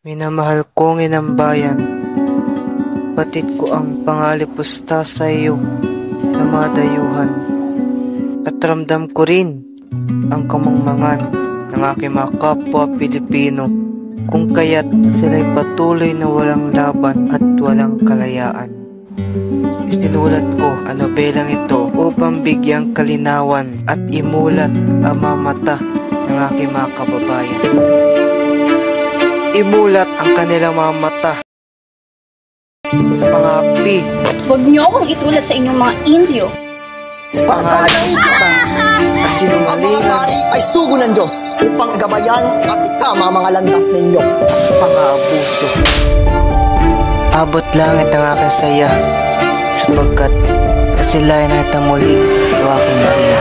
Minamahal kong inang bayan, batid ko ang pangalipusta sa iyo na mga dayuhan. At ramdam ko rin ang kamangmangan ng aking mga kapwa Pilipino, kung kaya't sila'y patuloy na walang laban at walang kalayaan. Isinulat ko ang nobelang ito upang bigyang kalinawan at imulat ang mga mata ng aking mga kababayan. Imulat ang kanilang mga mata sa pangapi. Huwag niyo akong itulat sa inyong mga Indio. Sa pangalipusta na sinungalingan. Ang mga pari ay sugo ng Diyos upang igabayan at ikama mga landas ninyo. At pang-aabuso. Abot langit ang aking saya, sapagkat kasilayan na itang muli o aking Maria.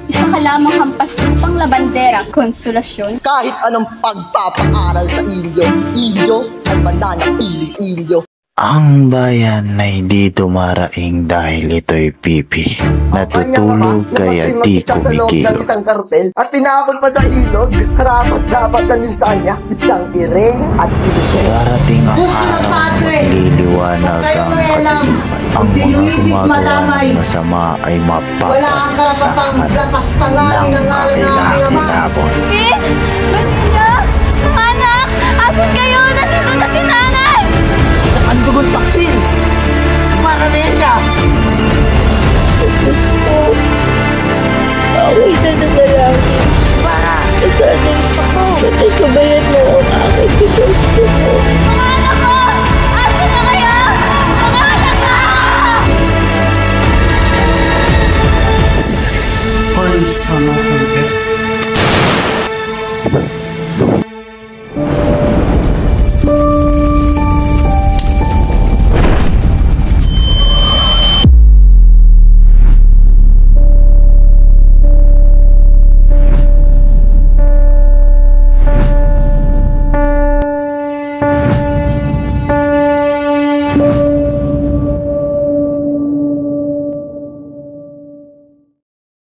Isa ka lamang hampas upang labandera, konsolasyon. Kahit anong pagpapaaral sa Indio ay mananatiling Indio. Ang bayan ay di dumaraing dahil ito'y pipi. Natutulog kaya di kumikilo. Isang kartel at tinapon pa sa ilog. Karapat dapat na niya isang iring at piligay. Darating ang araw, magliliwanag ang katilipan. Ang mga gumagawa ng masama ay mapapasahan ng kakilakilabot. Bastin! Bastilya! Mga anak! Asan kayo? Nandito na si nanay! Ang dugon taksil! Maramedya! Tapos po, ako'y nananalangin. Para! Kasanin, patay ka ba yan?